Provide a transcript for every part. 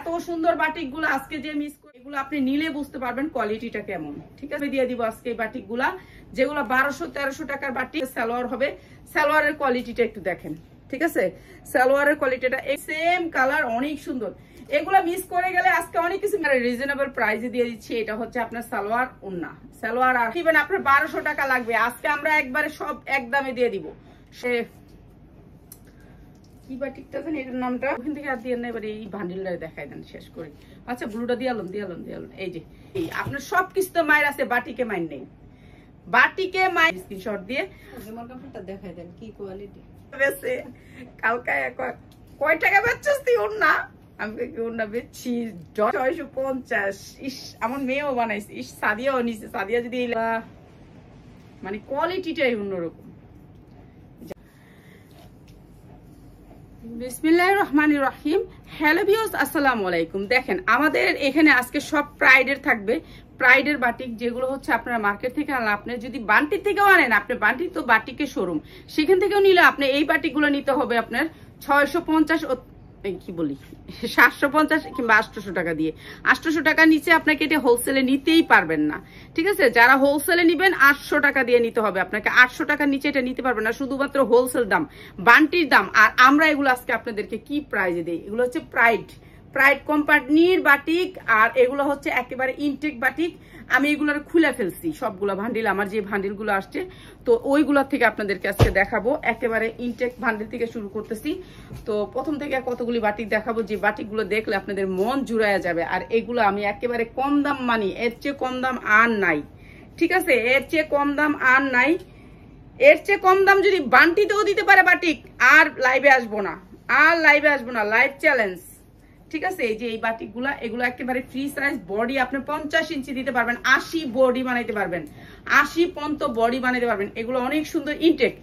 এত সুন্দর বাটিক গুলো আজকে যে মিস করে এগুলো আপনি নিলে বুঝতে পারবেন কোয়ালিটিটা কেমন। ঠিক আছে, দিয়ে দিব আজকে এই বাটিক গুলা যেগুলো 1200-1300 টাকার বাটিক। সালোয়ার হবে, সালোয়ারের কোয়ালিটিটা একটু দেখেন। ঠিক আছে, সালোয়ারের কোয়ালিটিটা সেম কালার, অনেক সুন্দর। এগুলা মিস করে গেলে আজকে অনেক কিছু রিজনেবল প্রাইসে দিয়ে দিচ্ছি। এটা হচ্ছে আপনার সালোয়ার ওন্না, সালোয়ার আর দিবেন আপনার 1200 টাকা লাগবে। আজকে আমরা একবারে সব এক দামে দিয়ে দিব। সে কি বাটিকটা জানি এটার নামটা, ওখান থেকে আর দিয়ে না, এবার এই বান্ডিলটা দেখাই দেন শেষ করি। আচ্ছা ব্লুটা দিয়ালুন। এই যে আপনার সবকিছু তো মায়ের আছে, বাটিকে মাইন নেই, বাটিকে মাইন স্ক্রিনশট দিয়ে জামার কাপড়টা দেখাই দেন কি কোয়ালিটি। কালকে কয় টাকা বেচছিস তুই ওন্না? আমি ওন্না বেচছি 650। ইস, আমার মেয়েও বানাইছে। ইস, সাদিয়াও নিছে। সাদিয়া যদি মানে কোয়ালিটিটাই অন্যরকম। বিসমিল্লাহির রহমানির রহিম। হ্যালো ভিউয়ার্স, আসসালামু আলাইকুম। দেখেন আমাদের এখানে আজকে সব প্রাইডের থাকবে। প্রাইডের বাটিক যেগুলো হচ্ছে আপনারা মার্কেট থেকে আনলে, আপনি যদি বান্টি থেকেও আনেন, আপনি বান্টি তো বাটিকের শোরুম, সেখান থেকেও নিলে আপনি এই বাটিকগুলো নিতে হবে আপনার 650 কি বলি 750 কিংবা 800 টাকা দিয়ে। 800 টাকা নিচে আপনাকে এটা হোলসেলে নিতেই পারবেন না। ঠিক আছে, যারা হোলসেলে নিবেন 800 টাকা দিয়ে নিতে হবে আপনাকে। 800 টাকার নিচে এটা নিতে পারবেন না, শুধুমাত্র হোলসেল দাম, বান্টির দাম। আর আমরা এগুলো আজকে আপনাদেরকে কি প্রাইজে দিই? এগুলো হচ্ছে প্রাইড কোম্পানির বাটিক, আর এগুলো হচ্ছে একেবারে ইনটেক বাটিক। আমি এগুলোর খুলে ফেলছি সবগুলো ভান্ডিল, আমার যে ভান্ডিল গুলো আসছে, তো ওইগুলোর থেকে আপনাদেরকে আজকে দেখাবো। একেবারে ইনটেক ভান্ডিল থেকে শুরু করতেছি। তো প্রথম থেকে কতগুলি বাটিক দেখাবো, যে বাটিকগুলো দেখলে আপনাদের মন জুড়ায়া যাবে। আর এগুলো আমি একেবারে কম দাম মানি, এর চেয়ে কম দাম আর নাই। ঠিক আছে, এর চেয়ে কম দাম আর নাই। এর চেয়ে কম দাম যদি বান্টিতেও দিতে পারে বাটিক, আর লাইভে আসবো না, লাইভ চ্যালেঞ্জ। ঠিক আছে, এই যে এই বাটিকগুলা, এগুলো একেবারে ফ্রি সাইজ বডি, আপনি 50 ইঞ্চি দিতে পারবেন, 80 বডি বানাইতে পারবেন, 80 পর্যন্ত বডি বানাইতে পারবেন। এগুলো অনেক সুন্দর ইনটেক,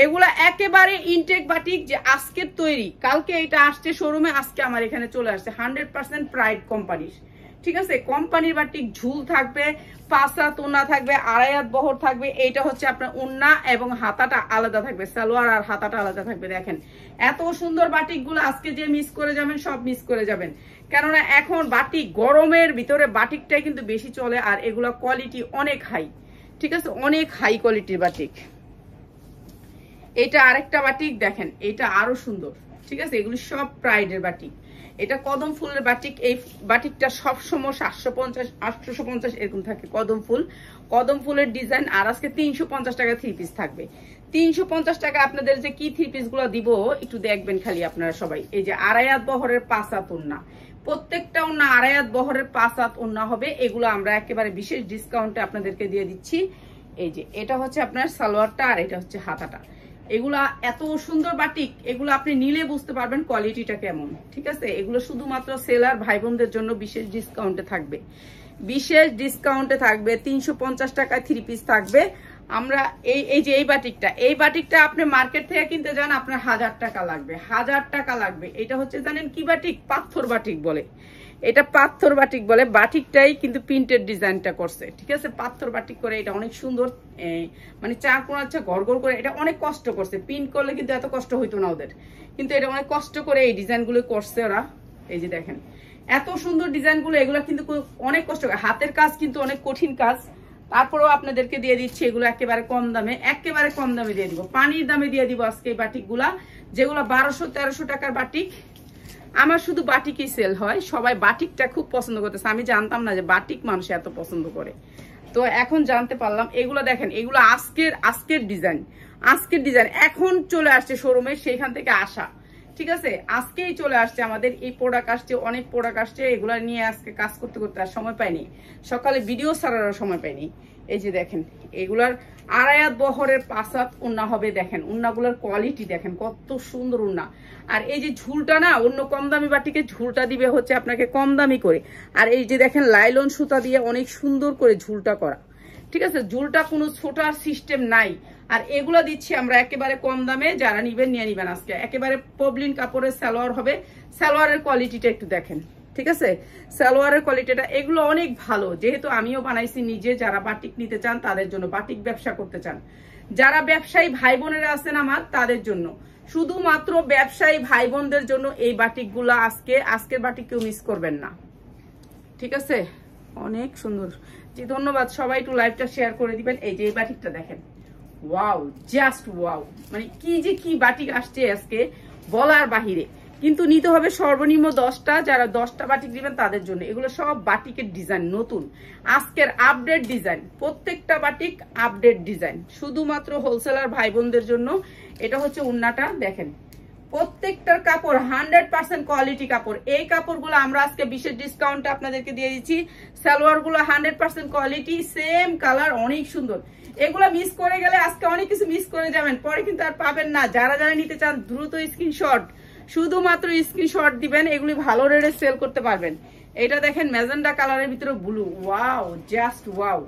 এগুলা একেবারে ইনটেক বাটিক, যে আজকের তৈরি, কালকে এটা আসছে শোরুমে, আজকে আমার এখানে চলে আসছে 100% প্রাইড কোম্পানির। ঠিক আছে, কোম্পানির বাটিক ঝুল থাকবে, 5 হাত ওন্না থাকবে, 2.5 হাত বহর থাকবে। এইটা হচ্ছে আপনার ওন্না এবং হাতাটা আলাদা থাকবে, সালোয়ার আর হাতাটা আলাদা থাকবে। দেখেন এত সুন্দর বাটিক গুলো আজকে যে মিস করে যাবেন, সব মিস করে যাবেন। কেননা এখন বাটিক গরমের ভিতরে বাটিকটাই কিন্তু বেশি চলে, আর এগুলো কোয়ালিটি অনেক হাই। ঠিক আছে, অনেক হাই কোয়ালিটির বাটিক। এটা আরেকটা বাটিক দেখেন, এটা আরো সুন্দর। ঠিক আছে, এগুলি সব প্রাইডের বাটিক। এটা কদম ফুলের বাটিক। এই বাটিকটা সবসময় 750-850 এরকম থাকে। কদম ফুলের ডিজাইন। আর আজকে 350 টাকা 3 পিস থাকবে। 350 টাকা আপনাদের যে কি 3 পিস গুলো দিব একটু দেখবেন খালি আপনারা সবাই। এই যে 2.5 হাত বহরের 5 হাত ওন্না, প্রত্যেকটা ওন্না 2.5 হাত বহরের 5 হাত ওন্না হবে। এগুলো আমরা একেবারে বিশেষ ডিসকাউন্টে আপনাদেরকে দিয়ে দিচ্ছি। এই যে এটা হচ্ছে আপনার সালোয়ারটা, আর এটা হচ্ছে হাতাটা। এগুলা এত সুন্দর বাটিক, এগুলো আপনি নিলে বুঝতে পারবেন কোয়ালিটিটা কেমন। ঠিক আছে, এগুলো শুধুমাত্র সেলার ভাই বোনদের জন্য বিশেষ ডিসকাউন্টে থাকবে, 350 টাকায় 3 পিস থাকবে। আমরা এই যে এই বাটিকটা আপনি মার্কেট থেকে কিনতে যান, আপনার 1000 টাকা লাগবে, 1000 টাকা লাগবে। এটা হচ্ছে জানেন কি বাটিক? পাথর বাটিক বলে। এটা পাথর বাটিক বলে। বাটিকটাই কিন্তু প্রিন্টেড ডিজাইনটা করছে। ঠিক আছে, পাথর বাটিক করে। এটা অনেক সুন্দর, মানে চার কোণ আছে ঘর করে। এটা অনেক কষ্ট করছে, প্রিন্ট করলে কিন্তু এত কষ্ট হইতো না ওদের, কিন্তু এটা অনেক কষ্ট করে এই ডিজাইনগুলো করছে ওরা। এই যে দেখেন এত সুন্দর ডিজাইনগুলো, এগুলো কিন্তু অনেক কষ্ট, হাতের কাজ কিন্তু অনেক কঠিন কাজ। তারপরেও আপনাদেরকে দিয়ে দিচ্ছি এগুলো একেবারে কম দামে, দিয়ে দিব, পানির দামে দিয়ে দিব আজকে এই বাটিকগুলা, যেগুলো 1200-1300 টাকার বাটিক। আমার শুধু বাটিকই সেল হয়, সবাই বাটিকটা খুব পছন্দ করতেছে। আমি জানতাম না যে বাটিক মানুষ এত পছন্দ করে, তো এখন জানতে পারলাম। এগুলো দেখেন, এগুলো আজকের ডিজাইন এখন চলে আসছে শোরুমে, সেইখান থেকে আসা। ঠিক আছে, আজকেই চলে আসছে আমাদের এই প্রোডাক্ট আসছে, অনেক প্রোডাক্ট আসছে। এগুলো নিয়ে আজকে কাজ করতে আর সময় পাইনি, সকালে ভিডিও ছাড়ারও সময় পাইনি। এই যে দেখেন এগুলার 2.5 হাত বহরের 5 হাত ওন্না হবে। দেখেন ওন্নাগুলোর কোয়ালিটি দেখেন কত সুন্দর ওন্না। আর এই যে ঝুলটা না, অন্য কম দামি বাটিকে ঝুলটা দিবে হচ্ছে আপনাকে কম দামি করে। আর এই যে দেখেন লাইলন সুতা দিয়ে অনেক সুন্দর করে ঝুলটা করা। ঠিক আছে, ঝুলটা কোনো ছোটার সিস্টেম নাই। আর এগুলো দিচ্ছি আমরা একেবারে কম দামে, যারা নিবেন নিয়ে নিবেন আজকে। একেবারে পবলিন কাপড়ের সালোয়ার হবে, সালোয়ারের কোয়ালিটিটা একটু দেখেন। ঠিক আছে, সালোয়ারের কোয়ালিটিটা এগুলো অনেক ভালো, যেহেতু আমিও বানাইছি নিজে। যারা বাটিক নিতে চান তাদের জন্য, বাটিক ব্যবসা করতে চান, যারা ব্যবসায়ী ভাই বোনেরা আছেন আমার, তাদের জন্য শুধুমাত্র ব্যবসায়ী ভাই বোনদের জন্য এই বাটিকগুলো আজকের বাটিক কেউ মিস করবেন না, ঠিক আছে? অনেক সুন্দর। জি ধন্যবাদ, সবাই একটু লাইভটা শেয়ার করে দিবেন। এই যে এই বাটিকটা দেখেন, ওয়াও, জাস্ট ওয়াও, মানে কি যে কি বাটিক আসছে আজকে বলার বাহিরে। কিন্তু নিতে হবে সর্বনিম্ন 10টা, যারা 10টা বাটিক দিবেন তাদের জন্য। এগুলো সব বাটিকের ডিজাইন নতুন, আজকের আপডেট ডিজাইন, প্রত্যেকটা বাটিক আপডেট ডিজাইন, শুধুমাত্র হোলসেলার ভাই বোনদের জন্য। এটা হচ্ছে উন্নাটা দেখেন, প্রত্যেকটার কাপড় 100% কোয়ালিটি কাপড়। এই কাপড়গুলো আমরা আজকে বিশেষ ডিসকাউন্টে আপনাদেরকে দিয়ে দিচ্ছি। সালোয়ারগুলো 100% কোয়ালিটি, সেম কালার, অনেক সুন্দর। এগুলো মিস করে গেলে আজকে অনেক কিছু মিস করে যাবেন, পরে কিন্তু আর পাবেন না। যারা যারা নিতে চান দ্রুত স্ক্রিনশট, শুধুমাত্র স্ক্রিনশট দিবেন, এগুলি ভালো রেটে সেল করতে পারবেন। এটা দেখেন ম্যাজেন্ডা কালারের ভিতরে ব্লু, ওয়াও, জাস্ট ওয়াও,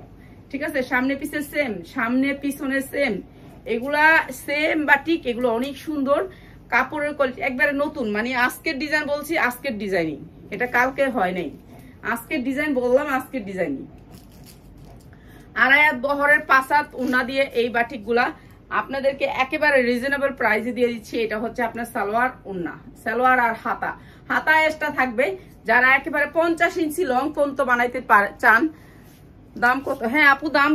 ঠিক আছে? সামনে পিছে সেম, সামনে পিছনে সেম, এগুলা সেম বাটিক, এগুলো অনেক সুন্দর। কাপড়ের কোয়ালিটি একবারে নতুন, মানে আজকের ডিজাইন বলছি, আজকের ডিজাইনই, এটা কালকে হয় নাই। আজকের ডিজাইন বললাম, আজকের ডিজাইনই। আড়াইয়াত বহরের 5 হাত উন্না দিয়ে এই বাটিকগুলা আপনাদেরকে একেবারে রিজনেবল প্রাইসে দিয়ে দিচ্ছি। এটা হচ্ছে আপনার সালোয়ার উন্না, সালোয়ার আর হাতা, হাতা এক্সট্রা থাকবে। যারা একেবারে 50 ইঞ্চি লং পর্যন্ত বানাইতে চান, দাম কত? হ্যাঁ আপু দাম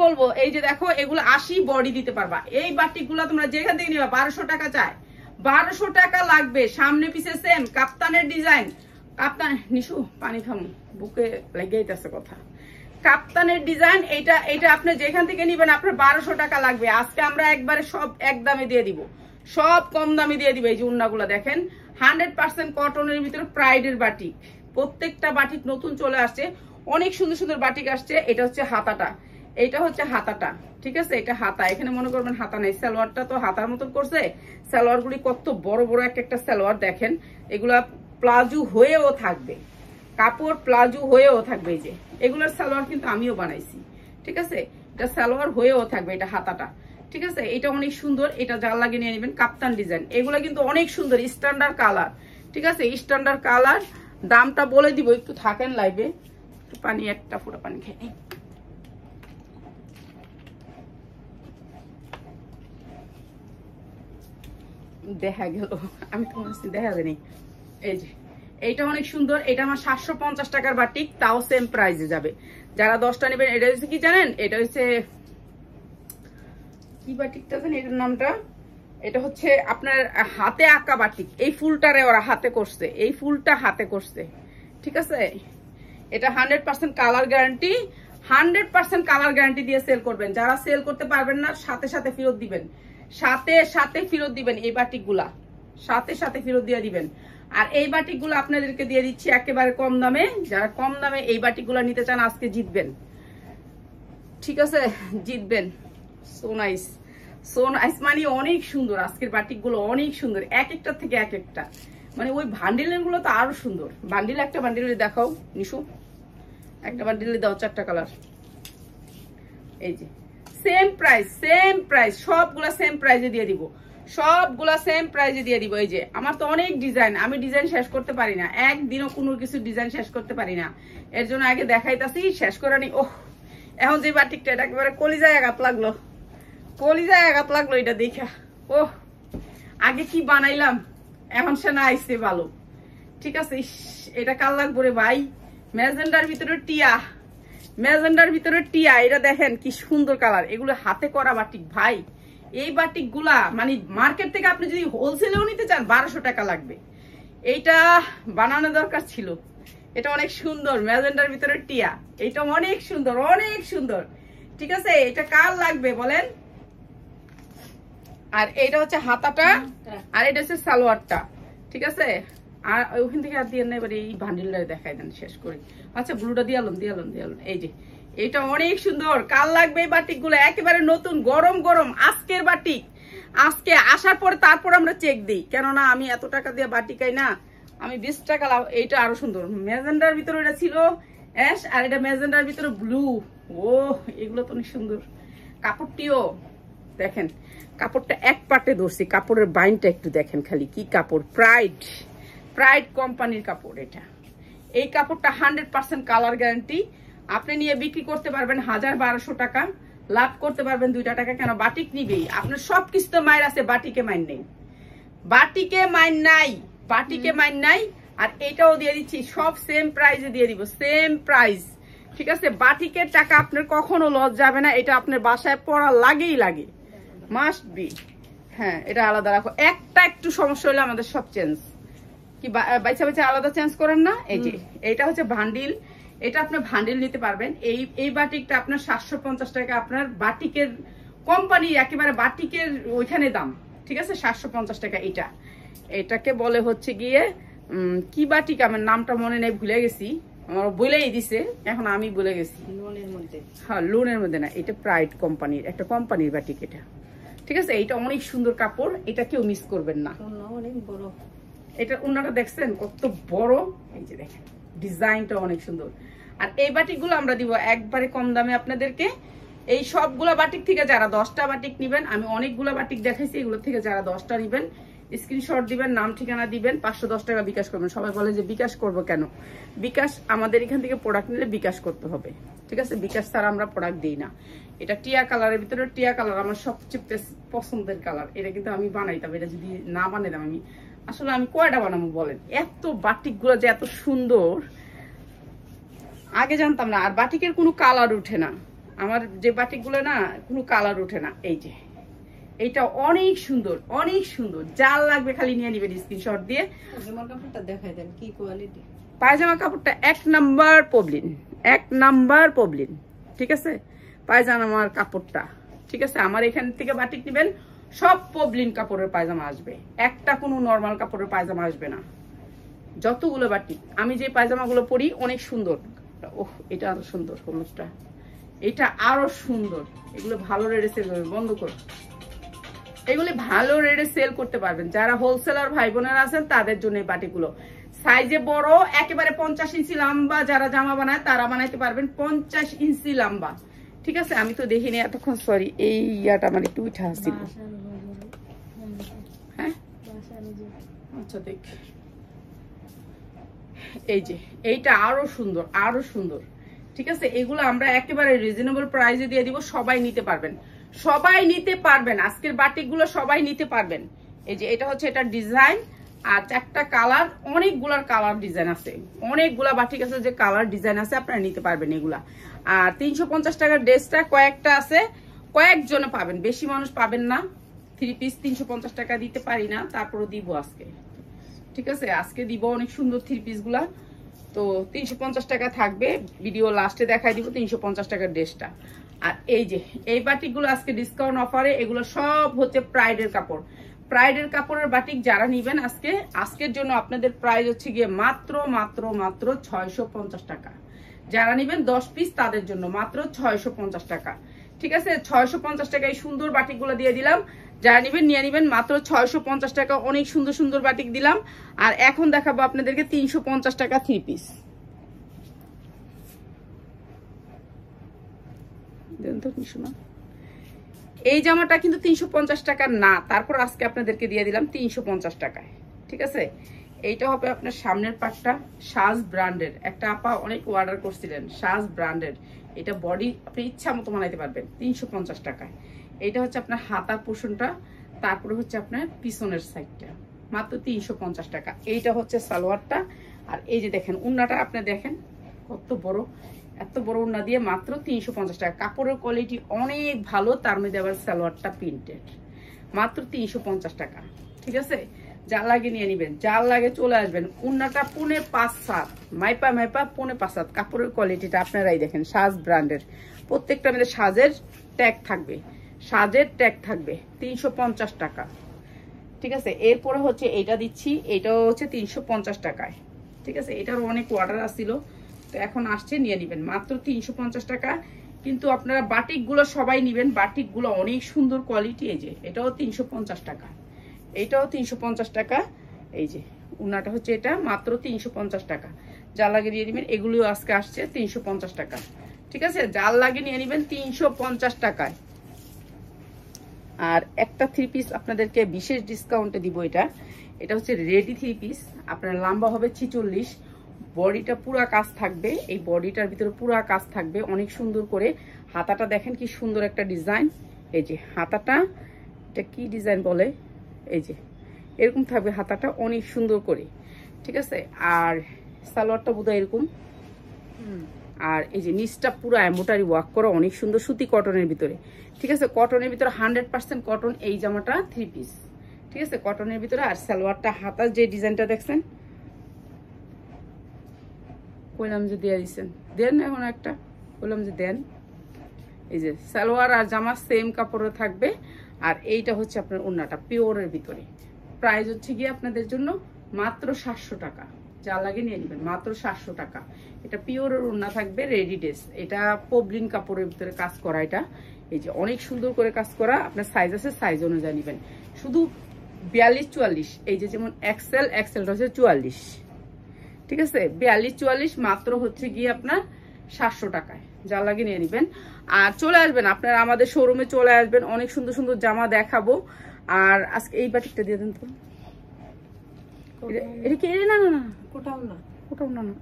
বলবো। এই যে দেখো, এগুলো 80 বডি দিতে পারবা। এই বাটিকগুলো তোমরা যেখান থেকে নিবা 1200 টাকা চায়, 1200 টাকা লাগবে। সামনে পিছে সেম, কাপ্তানের ডিজাইন, কাপ্তান নিশু পানি খামু, বুকে লেগে যাইতেছে কথা। কাপ্তানের ডিজাইন, এটা আপনি যেখান থেকে নিবেন আপনার 1200 টাকা লাগবে। আজকে আমরা একবারে সব এক দামে দিয়ে দিব, সব কম দামে দিয়ে দিব। এই যে উন্নাগুলো দেখেন, 100% কটনের ভিতরে প্রাইডের বাটিক, প্রত্যেকটা বাটিক নতুন চলে আসছে, অনেক সুন্দর সুন্দর বাটিক আসছে। এটা হচ্ছে হাতাটা, এটা হচ্ছে হাতাটা, ঠিক আছে? এটা হাতা, এখানে মনে করবেন হাতা নেই। সালোয়ারটা তো হাতার মতন করছে, সালোয়ারগুলি কত বড় বড় একটা সালোয়ার দেখেন। এগুলা প্লাজো হয়েও থাকবে, কাপড় প্লাজো হয়েও থাকবে। এই যে এগুলোর সালোয়ার কিন্তু আমিও বানাইছি, ঠিক আছে? এটা সালোয়ার হয়েও থাকবে, এটা হাতাটা, ঠিক আছে? এটা অনেক সুন্দর, এটা জাল লাগিয়ে নিয়ে নেবেন। কাপ্তান ডিজাইন, এগুলো কিন্তু অনেক সুন্দর, স্ট্যান্ডার্ড কালার, ঠিক আছে? Standard colour. দামটা বলে দিব, একটু থাকেন লাইভে। পানি, একটা পুরো পানি খেয়ে দেখা গেল, আমি তো দেখা যায়নি। এই যে এইটা অনেক সুন্দর, এটা আমার 750 টাকার বাটিক, তাও সেম প্রাইসে যাবে। যারা 10টা নেবেন, এটা হচ্ছে কি জানেন, এটা হচ্ছে কি বাটিকটা জানেন এটার নামটা? এটা হচ্ছে আপনার হাতে আঁকা বাটিক। এই ফুলটারে ওরা হাতে করছে, এই ফুলটা হাতে করছে, ঠিক আছে? এটা 100% কালার গ্যারান্টি, 100% কালার গ্যারান্টি দিয়ে সেল করবেন। যারা সেল করতে পারবেন না, সাথে সাথে ফেরত দিবেন, সাথে সাথে ফেরত দিবেন। এই বাটিকগুলা সাথে সাথে ফেরত দিয়ে দিবেন। আর এই বাটিকগুলো আপনাদেরকে দিয়ে দিচ্ছি একেবারে কম দামে। যারা কম দামে এই বাটিকগুলো নিতে চান আজকে জিতবেন, ঠিক আছে? জিতবেন। সো নাইস, সো নাইস, মানে অনেক সুন্দর আজকের বাটিকগুলো, অনেক সুন্দর, এক একটা থেকে এক একটা। মানে ওই ভান্ডিলের গুলো তো আরো সুন্দর। বান্ডিল, একটা বান্ডিলে দেখাও নিশু, একটা বান্ডিলে দাও 4টা কালার। এই যে সেম প্রাইস, সবগুলা সেম প্রাইসে দিয়ে দিব, সবগুলা সেম প্রাইসে দিয়ে দিব। এই যে আমার তো অনেক ডিজাইন, আমি ডিজাইন শেষ করতে পারি না, একদিনও কোনো কিছু ডিজাইন শেষ করতে পারি না। এর জন্য আগে দেখাইতাছি, শেষ করে নি। ওহ, এখন যে বাটিকটা, এটা একেবারে কলিজায় আঘাত লাগলো, কলিজায় আঘাত লাগলো এটা দেখা। ওহ, আগে কি বানাইলাম, এখন সে না আইসে ভালো, ঠিক আছে? এটা কাল লাগবো রে ভাই, ম্যাজেন্ডার ভিতরে টিয়া, ম্যাজেন্ডার ভিতরে টিয়া। এটা দেখেন কি সুন্দর কালার, এগুলো হাতে করা বাটিক ভাই। এই বাটিক গুলা মানে মার্কেট থেকে আপনি যদি হোলসেলেও নিতে চান 1200 টাকা লাগবে। এইটা বানানো দরকার ছিল। এটা অনেক সুন্দর, ম্যাজেন্ডার ভিতরে টিয়া, এটা অনেক সুন্দর, অনেক সুন্দর, ঠিক আছে? এটা কার লাগবে বলেন? আর এটা হচ্ছে হাতাটা, আর এটা হচ্ছে সালোয়ারটা, ঠিক আছে? আর ওখান থেকে আর দিয়ে না, এবার এই বান্ডিলটা দেখাই দেন শেষ করে। আচ্ছা ব্লুটা দিয়ালাম। এই যে এটা অনেক সুন্দর, কাল লাগবে এই বাটিকগুলো, একেবারে নতুন, গরম গরম আজকের বাটিক। আজকে আসার পরে তারপর আমরা চেক দিই, কেননা আমি এত টাকা দিয়ে বাটিকাই না, আমি 20 টাকা লাভ। এইটা আরো সুন্দর, ম্যাজেন্ডার ভিতরে এটা ছিল অ্যাশ, আর এটা ম্যাজেন্ডার ভিতরে ব্লু। ও, এগুলো তো অনেক সুন্দর। কাপড়টিও দেখেন, কাপড়টা এক পাটে ধরছি, কাপড়ের বাইনটা একটু দেখেন খালি, কি কাপড়, প্রাইড কোম্পানির কাপড় এটা। এই কাপড়টা 100% কালার গ্যারান্টি। আপনি নিয়ে বিক্রি করতে পারবেন 1000-1200 টাকা, লাভ করতে পারবেন 2 টাকা। কেন, বাটিক নিবেই আপনার, সবকিছু তো মায়ের আছে, বাটিকে মাইন নেই। বাটিকে মাইন নাই, বাটিকে মাইন নাই। আর এটাও দিয়ে দিচ্ছি সব সেম প্রাইসে দিয়ে দিব, সেম প্রাইস। ঠিক আছে, বাটিকের টাকা আপনার কখনো লস যাবে না, এটা আপনার বাসায় পড়া লাগেই লাগে, মাস্ট বি। হ্যাঁ, এটা আলাদা রাখো, একটা একটু সমস্যা হলে আমাদের সব চেঞ্জ। কি বাইচা বাইচা আলাদা চেঞ্জ করেন না? এই যে এটা হচ্ছে ভান্ডিল, এটা আপনার ভান্ডিল নিতে পারবেন। এই বাটিকটা আপনার 750 টাকা, আপনার বাটিকের কোম্পানি একেবারে বাটিকের ওইখানে দাম। ঠিক আছে, 750 টাকা। এটাকে বলে হচ্ছে গিয়ে কি বাটিক, আমার নামটা মনে নেই, ভুলে গেছি, আমার বলেই দিছে, এখন আমি ভুলে গেছি। লোনের মধ্যে, হ্যাঁ লোনের মধ্যে না, এটা প্রাইড কোম্পানির, একটা কোম্পানির বাটিক এটা। ঠিক আছে, এটা অনেক সুন্দর কাপড়, এটা কেউ মিস করবেন না। অনেক বড়, এটা ওনাটা দেখছেন কত বড়, এই যে দেখেন ডিজাইনটা অনেক সুন্দর। আর এই বাটিকগুলো আমরা দিব একবারে কম দামে আপনাদেরকে। এই সবগুলা বাটিক থেকে যারা 10টা বাটিক নিবেন, আমি অনেকগুলা বাটিক দেখাইছি, এগুলো থেকে যারা 10টা নিবেন স্ক্রিনশট দিবেন, নাম ঠিকানা দিবেন, 510 টাকা বিকাশ করবেন। সবাই বলে যে বিকাশ করব কেন? বিকাশ আমাদের এখান থেকে প্রোডাক্ট নিলে বিকাশ করতে হবে। ঠিক আছে, বিকাশ ছাড়া আমরা প্রোডাক্ট দিই না। এটা টিয়া কালারের ভিতরে, টিয়া কালার আমার সবচেয়ে পছন্দের কালার। এটা কিন্তু আমি বানাইতাম, এটা যদি না বানাইতাম আমি আসলে আমি কয়টা বানাবো বলেন? এত বাটিক গুলো যে এত সুন্দর আগে জানতাম না। আর বাটিকের কোনো কালার উঠে না, আমার যে বাটিক গুলো না কোনো কালার উঠে না। এই যে এইটা অনেক সুন্দর, অনেক সুন্দর, যার লাগবে খালি নিয়ে নিবেন স্ক্রিনশট দিয়ে। জামার কাপড়টা দেখাই দেন কি কোয়ালিটি। পায়জামা কাপড়টা 1 নাম্বার পবলিন, 1 নাম্বার পবলিন। ঠিক আছে, পায়জামার কাপড়টা ঠিক আছে। আমার এখান থেকে বাটিক নিবেন, সব পবলিন কাপড়ের পায়জামা আসবে, একটা কোনো নরমাল কাপড়ের পায়জামা আসবে না। যতগুলো বাটিক, আমি যে পায়জামাগুলো পরি অনেক সুন্দর। ওহ, এটা আরো সুন্দর, হলুদটা, এটা আরো সুন্দর। এগুলো ভালো রেটে সেল করবেন, বন্ধ করুন। এগুলি ভালো রেটে সেল করতে পারবেন যারা হোলসেলার ভাই বোনেরা আছেন, তাদের জন্য এই বাটিগুলো। সাইজে বড়, একেবারে 50 ইঞ্চি লম্বা যারা জামা বানায় তারা বানাইতে পারবেন 50 ইঞ্চি লম্বা। ঠিক আছে, আমি তো দেখিনি এতক্ষণ, সরি, এই ইয়াটা মানে একটু উঠা আসছিল। হ্যাঁ আচ্ছা, দেখ এই যে এইটা আরো সুন্দর, আরো সুন্দর। ঠিক আছে, এগুলো আমরা একেবারে রিজনেবল প্রাইসে দিয়ে দিব, সবাই নিতে পারবেন, সবাই নিতে পারবেন। আজকের বাটিকগুলো সবাই নিতে পারবেন। এই যে এটা হচ্ছে এটা ডিজাইন, আর 4টা কালার, অনেকগুলার কালার ডিজাইন আছে, অনেকগুলা বাটিক আছে যে কালার ডিজাইন আছে, আপনারা নিতে পারবেন এগুলা। আর 350 টাকার ড্রেসটা কয়েকটা আছে, কয়েকজনে পাবেন, বেশি মানুষ পাবেন না। 3 পিস 350 টাকা দিতে পারি না, তারপরও দিব আজকে। ঠিক আছে, আজকে দিব অনেক সুন্দর 3 পিস গুলা। তো 350 টাকা থাকবে, ভিডিও লাস্টে দেখাই দিব 350 টাকার ড্রেসটা। আর এই যে এই বাটিকগুলো আজকে ডিসকাউন্ট অফারে, এগুলো সব হচ্ছে প্রাইডের কাপড়। প্রাইডের কাপড়ের বাটিক যারা নিবেন আজকের জন্য আপনাদের প্রাইস হচ্ছে গিয়ে মাত্র মাত্র মাত্র 650 টাকা। যারা নিবেন 10 পিস তাদের জন্য মাত্র 650 টাকা। ঠিক আছে, 650 টাকায় সুন্দর বাটিকগুলো দিয়ে দিলাম, যারা নিবেন নিয়ে নিবেন মাত্র 650 টাকা। অনেক সুন্দর সুন্দর বাটিক দিলাম। আর এখন দেখাবো আপনাদেরকে 350 টাকা 3 পিস। এই জামাটা কিন্তু 350 টাকা না, তারপর আজকে আপনাদেরকে দিয়ে দিলাম 350 টাকায়। ঠিক আছে, এইটা হবে আপনার সামনের পাটটা, সাজ ব্র্যান্ডের। একটা আপা অনেক অর্ডার করছিলেন, সাজ ব্র্যান্ডের। এটা বডি আপনি ইচ্ছা মতো বানাইতে পারবেন 350 টাকায়। এটা হচ্ছে আপনার হাতার পোর্শনটা, তারপরে হচ্ছে আপনার পিছনের সাইডটা, মাত্র 350 টাকা। এইটা হচ্ছে সালোয়ারটা। আর এই যে দেখেন উন্নাটা, আপনি দেখেন কত বড়, এত বড় উন্না দিয়ে মাত্র 350 টাকা। কাপড়ের কোয়ালিটি অনেক ভালো, তার মধ্যে আবার সালোয়ারটা প্রিন্টেড, মাত্র 350 টাকা। ঠিক আছে, যার লাগে নিয়ে নিবেন, যার লাগে চলে আসবেন। উন্নাটা 5.5/7 মাইপা মাইপা 5.5/7। কাপড়ের কোয়ালিটিটা আপনারাই দেখেন, সাজ ব্র্যান্ডের। প্রত্যেকটা মধ্যে সাজের ট্যাগ থাকবে, সাজের ট্যাগ থাকবে, 350 টাকা। ঠিক আছে, এরপরে হচ্ছে এটা দিচ্ছি, এটাও হচ্ছে 350 টাকায়। ঠিক আছে, এটার অনেক অর্ডার আসছিল, তো এখন আসছে, নিয়ে নিবেন মাত্র 350 টাকা। কিন্তু আপনারা বাটিকগুলো সবাই নিবেন, বাটিকগুলো অনেক সুন্দর কোয়ালিটি। এই যে এটাও 350 টাকা, এটাও 350 টাকা। এই যে উনাটা হচ্ছে এটা, মাত্র 350 টাকা। যার লাগে নিয়ে নিবেন, এগুলিও আজকে আসছে 350 টাকা। ঠিক আছে, যার লাগে নিয়ে নিবেন 350 টাকায়। আর একটা 3 পিস আপনাদেরকে বিশেষ ডিসকাউন্টে দিব। এটা হচ্ছে রেডি 3 পিস, আপনার লম্বা হবে 46, বডিটা পুরা কাজ থাকবে, এই বডিটার ভিতরে পুরা কাজ থাকবে অনেক সুন্দর করে। হাতাটা দেখেন কি সুন্দর একটা ডিজাইন। এই যে হাতাটা, এটা কি ডিজাইন বলে, এই যে এরকম থাকবে হাতাটা অনেক সুন্দর করে, ঠিক আছে। আর সালোয়ারটা বোধহয় এরকম, আর এই যে নিচটা পুরো এমব্রয়ডারি ওয়ার্ক করা, অনেক সুন্দর সুতি কটনের ভিতরে, ঠিক আছে। কটনের ভিতরে 100% কটন এই জামাটা 3 পিস, ঠিক আছে, কটনের ভিতরে। আর সালোয়ারটা হাতার যে ডিজাইনটা দেখছেন, কইলাম যে দিয়ে দিচ্ছেন, দেন এখন একটা বললাম যে দেন। এই যে সালোয়ার আর জামা সেম কাপড়ে থাকবে। আর এইটা হচ্ছে আপনার ওড়নাটা পিওরের ভিতরে। প্রাইস হচ্ছে গিয়ে আপনাদের জন্য মাত্র 700 টাকা, যা লাগে নিয়ে নেবেন, মাত্র 700 টাকা। এটা পিওরের ওড়না থাকবে, রেডি ড্রেস। এটা পবলিন কাপড়ের ভিতরে কাজ করা, এটা এই যে অনেক সুন্দর করে কাজ করা। আপনার সাইজ আছে, সাইজ অনুযায়ী নেবেন। শুধু 42-44, এই যে যেমন এক্সেলটা হচ্ছে 44, ঠিক আছে। 42-44 মাত্র হচ্ছে গিয়ে আপনার 700 টাকায়, যা লাগে নিয়ে নেবেন। আর চলে আসবেন আপনারা আমাদের শোরুমে, চলে আসবেন, অনেক সুন্দর সুন্দর জামা দেখাবো। আর আজকে এই বাটিকটা দিয়ে দেন তো, এটা কি? না না না, কোটাও না, ওটাও না না,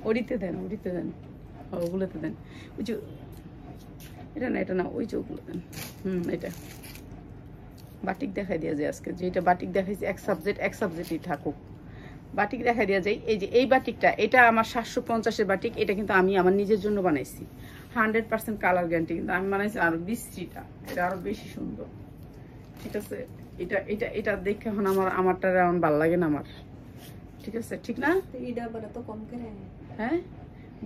ওরিতে দেন, ওরিতে দেন, ওগুলোতে দেন। ওই যে এটা না, এটা না, ওই যে ওগুলো দেন। এটা বাটিক দেখাই দেওয়া যায় আজকে, যেটা বাটিক দেখাইছি এক সাবজেক্টই থাকুক, বাটিক দেখাই দেওয়া যায়। এই যে এই বাটিকটা, এটা আমার 750-এর বাটিক। এটা কিন্তু আমি আমার নিজের জন্য বানাইছি, 100% কালার গ্যারান্টি। কিন্তু আমি বানাইছি আরো বিশ্রীটা, এটা আরো বেশি সুন্দর, ঠিক আছে। এটা এটা এটা দেখে এখন আমারটা এমন ভালো লাগে না আমার, ঠিক আছে, ঠিক না? এটা বড় তো কম করে, হ্যাঁ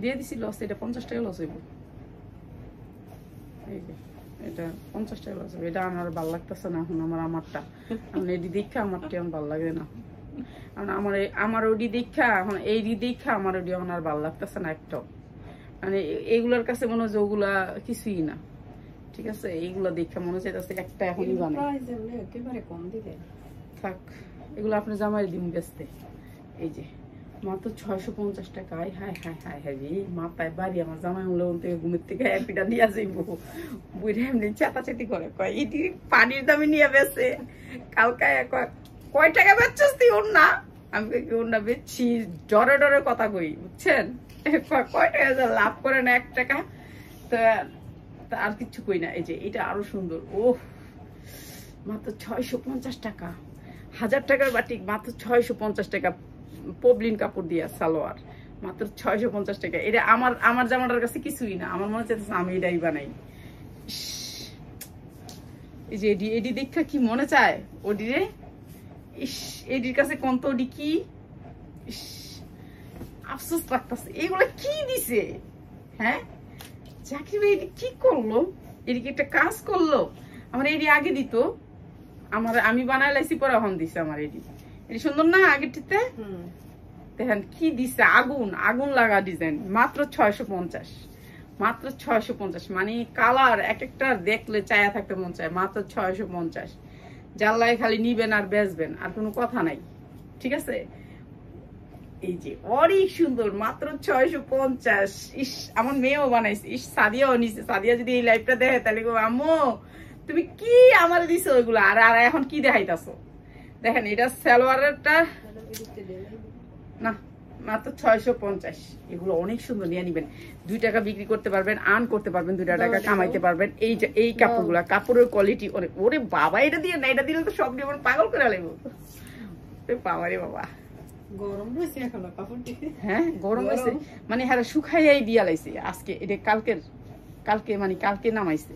দিয়ে দিছি লস, এটা 50 টাকা লস হইব। এই যে এটা 50 টাকা লস হইব, এটা আমার ভালো লাগতেছে না এখন আমারটা। এখন এডি দীক্ষা আমারটা এখন ভালো লাগে না, আমার ওডি দীক্ষা এখন এই দীক্ষা আমার ওডি এখন আর ভালো লাগতেছে না একটাও। মানে এইগুলার কাছে মনে হচ্ছে ওগুলা কিছুই না, ঠিক আছে। এইগুলা দীক্ষা মনে হচ্ছে একটা এখনই বানাই, একেবারে কম দিবে থাক। এগুলো আপনি জামাই দিন বেচতে। এই যে মাত্র 650 টাকা। High high high high high রে, মাথায় বাড়ি। আমার জামাই হলো থেকে ঘুমের থেকে হ্যাপিটা নিয়ে যাইবো, বুঝে এমনি চেতাচেতি করে, কয় এটি পানির দামে নিয়ে বেছে। কালকে কয় টাকা বেচছিস তুই ওর না? আমি ওর না বেচছি, ডরে ডরে কথা কই, বুঝছেন। কয় টাকা লাভ করে না, 1 টাকা। তা আর কিচ্ছু কই না। এই যে এটা আরো সুন্দর, ওহ মাত্র 650 টাকা। 1000 টাকার বাটিক মাত্র 650 টাকা, পবলিন কাপড় দিয়া সালোয়ার, মাত্র 650 টাকা। এটা আমার জামাটার কাছে কিছুই না, আমার মনে হচ্ছে আমি এটাই বানাই। এই যে এডি দেখা কি মনে চায় ওডি রে, ইস এডির কাছে কোন তো ওডি কি, ইস আফসোস লাগতেছে। এগুলো কি দিছে? হ্যাঁ চাকরি ভাই এডি কি করলো? এডি কি একটা কাজ করলো? আমার এডি আগে দিত, আমি বানাই লাইছি পরে এখন দিছে আমার এডি। এডি সুন্দর না আগেরটিতে? দেখেন কি দিছে, আগুন লাগা ডিজাইন, মাত্র 650, মাত্র 650। মানে কালার এক একটা দেখলে চায়া থাকতে মন চায়, মাত্র 650। জানলায় খালি নিবেন আর বেচবেন, আর কোনো কথা নাই, ঠিক আছে। এই যে অনেক সুন্দর, মাত্র 650। ইস আমার মেয়েও বানাইছে, ইস সাদিয়াও নিছে। সাদিয়া যদি এই লাইভটা দেখে তাহলে আম্মু তুমি কি আমার দিছো ওইগুলো, আর এখন কি দেখাইতাছো? দেখেন এটা সালোয়ারটা না, মাত্র 650। এগুলো অনেক সুন্দর, নিয়ে নিবেন। 2 টাকা বিক্রি করতে পারবেন, আর্ন করতে পারবেন, 2 টাকা কামাইতে পারবেন। এই যে এই কাপড়গুলা, কাপড়ের কোয়ালিটি, ওরে বাবা, এটা দিয়ে না, এটা দিলে তো সব দিয়ে পাগল করে লাগবো। বাবা রে বাবা, গরম হয়েছে এখন কাপড়টি। হ্যাঁ গরম হয়েছে, মানে হ্যাঁ শুকাইয়াই দিয়া লাইছে আজকে। এটা কালকে মানে কালকে নামাইছে,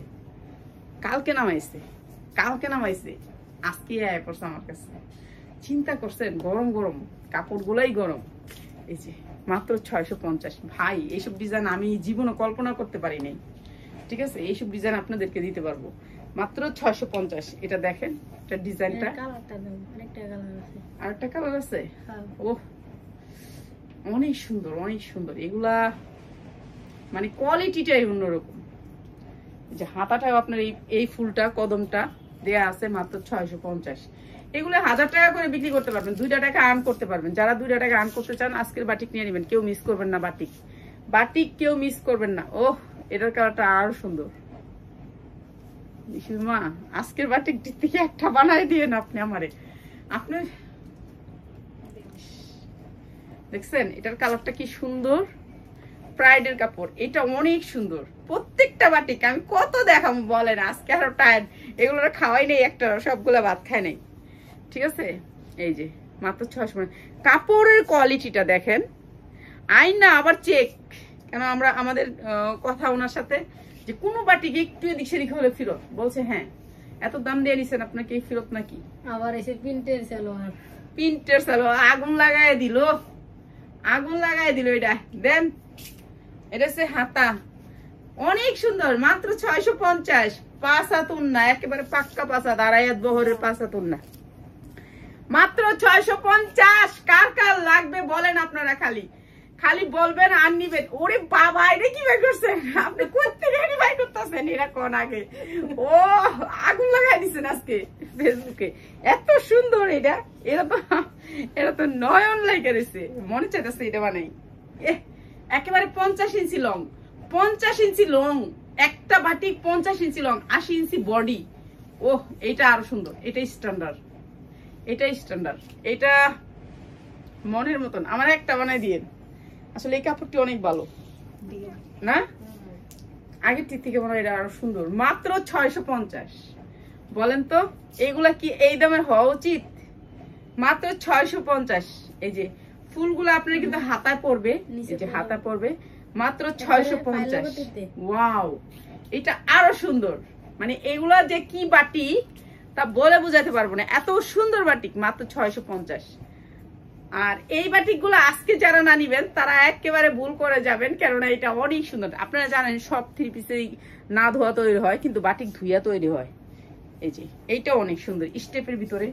আজকে আয় পড়ছে আমার কাছে। চিন্তা করছেন, গরম গরম কাপড়গুলাই গরম। এই যে মাত্র 650। ভাই এইসব ডিজাইন আমি জীবনে কল্পনা করতে পারি নাই, ঠিক আছে। এইসব ডিজাইন আপনাদেরকে দিতে পারবো মাত্র 650। এটা দেখেন, এটা ডিজাইনটা আরেকটা কালার আছে, ওহ অনেক সুন্দর, অনেক সুন্দর। এগুলা মানে কোয়ালিটিটাই অন্যরকম। যে হাতাটাও আপনার এই ফুলটা কদমটা দেয়া আছে মাত্র 650। এগুলো 1000 টাকা করে বিক্রি করতে পারবেন, 2 টাকা আর্ন করতে পারবেন। যারা 2 টাকা আর্ন করতে চান আজকের বাটিক নিয়ে নেবেন, কেউ মিস করবেন না। বাটিক কেউ মিস করবেন না। ওহ এটার কালারটা আরো সুন্দর। মা আজকের বাটিক থেকে একটা বানাই দিয়ে না আপনি আমারে, আপনি দেখছেন এটার কালারটা কি সুন্দর। প্রাইডের কাপড়, এটা অনেক সুন্দর। প্রত্যেকটা বাটিক আমি কত দেখাবো বলেন, আজকে আরো টায়ার্ড। এগুলো খাওয়াই নেই, একটা সবগুলা ভাত খায় নাই, ঠিক আছে। এই যে মাত্র 650। কাপড়ের কোয়ালিটিটা দেখেন, আইনা আবার চেক, কেন আমরা আমাদের কথা ওনার সাথে যে কোনো বাটিকে একটু এদিক সেদিক হলে ফেরত বলছে। হ্যাঁ, এত দাম দিয়ে নিছেন, আপনাকে এই ফেরত নাকি? আবার এসে প্রিন্টের সালোয়ার, প্রিন্টের সালোয়ার, আগুন লাগাই দিল, আগুন লাগাই দিল। এটা দেন, এটা হচ্ছে হাতা, অনেক সুন্দর, মাত্র 650। 5 হাত উন্না, একেবারে পাক্কা 5 হাত, 2.5 হাত বহরের 5 হাত উন্না, মাত্র 650। কার কার লাগবে বলেন আপনারা, খালি খালি বলবেন আর নিবেন। ওরে বাবা, এটা কি বাই করছেন আপনি? কোথেকে বাই করতেছেন? এরা কোন আগে ও আগুন লাগাই দিচ্ছেন আজকে ফেসবুকে, এত সুন্দর এটা। এটা তো নয়ন লাইকে রয়েছে, মনে চাইতেছে এটা বানাই। একেবারে 50 ইঞ্চি লং, 50 ইঞ্চি লং একটা বাটিক, 50 ইঞ্চি লং, 80 ইঞ্চি বডি। ওহ, এটা আরো সুন্দর, এটাই স্ট্যান্ডার্ড, এটাই স্ট্যান্ডার্ড, এটা মনের মতন। আমার একটা বানাই দিয়েন, আসলে এই কাপড়টি অনেক ভালো না, আগের থেকে মনে হয় এটা আরো সুন্দর। মাত্র 650। বলেন তো এইগুলা কি এই দামের হওয়া উচিত? মাত্র 650। এই যে ফুলগুলো আপনার কিন্তু হাতায় পড়বে, এই যে হাতায় পড়বে, মাত্র 650। ওয়াও, এটা আরো সুন্দর। মানে এগুলা যে কি বাটি তা বলে বুঝাতে পারবো না, এত সুন্দর বাটিক, মাত্র 650। আর এই বাটিকগুলো আজকে যারা না নিবেন তারা একেবারে ভুল করে যাবেন, কেননা এটা অনেক সুন্দর। আপনারা জানেন সব 3 পিসেই না ধোয়া তৈরি হয়, কিন্তু বাটিক ধুইয়া তৈরি হয়। এই যে এইটা অনেক সুন্দর, স্টেপের ভিতরে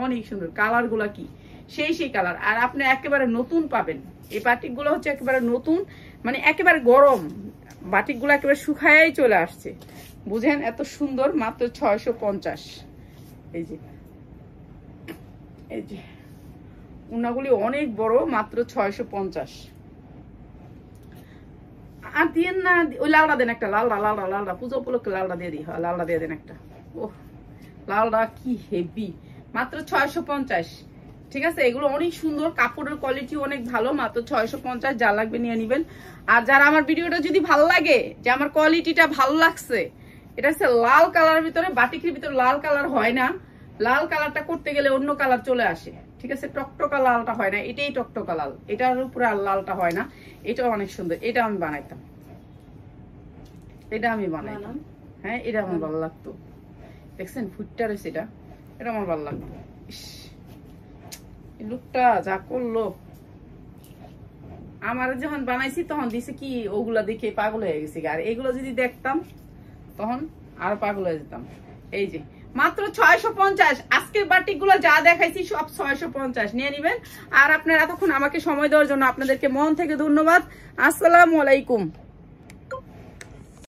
অনেক সুন্দর, কালার গুলা কি সেই কালার। আর আপনি একেবারে নতুন পাবেন, এই বাটিক গুলো হচ্ছে একেবারে নতুন, মানে একেবারে গরম। বাটিক গুলো একেবারে শুকায় চলে আসছে, বুঝেন, এত সুন্দর। মাত্র 650। এই যে এই যে উনাগুলি অনেক বড়, মাত্র 650। আর দিয়েন না, ওই লালটা দেন একটা, লালটা লালটা লালটা পুজো উপলক্ষে লালটা দিয়ে দিই, লালটা দিয়ে দেন একটা। ও লালটা কি হেভি, মাত্র 650। ঠিক আছে, এগুলো অনেক সুন্দর, কাপড়ের কোয়ালিটি অনেক ভালো, মাত্র 650। যা লাগবে নিয়ে নিবেন। আর যারা আমার ভিডিওটা যদি ভালো লাগে, যে আমার কোয়ালিটিটা ভালো লাগছে, এটা হচ্ছে লাল কালার ভিতরে, বাটিকের ভিতরে লাল কালার হয় না, লাল কালারটা করতে গেলে অন্য কালার চলে আসে। ঠিক আছে, টকটকা লালটা হয় না, এটাই টকটকা লাল, এটার উপরে আর লালটা হয় না। এটা অনেক সুন্দর, এটা আমি বানাইতাম, এটা আমি বানাইতাম। হ্যাঁ, এটা আমার ভালো লাগতো। দেখছেন ফুটটা রয়েছে, এটা এটা আমার ভালো লাগতো। লুকটা যা করলো, আমার যখন বানাইছি তখন দিছে কি ওগুলা দেখে পাগল হয়ে গেছি। আর এগুলো যদি দেখতাম তখন আরো পাগল হয়ে যেতাম। এই যে মাত্র 650। আজকের বাটিক গুলো যা দেখাইছি সব 650 নিয়ে নিবেন। আর আপনারা এতক্ষণ আমাকে সময় দেওয়ার জন্য আপনাদেরকে মন থেকে ধন্যবাদ। আসসালামু আলাইকুম।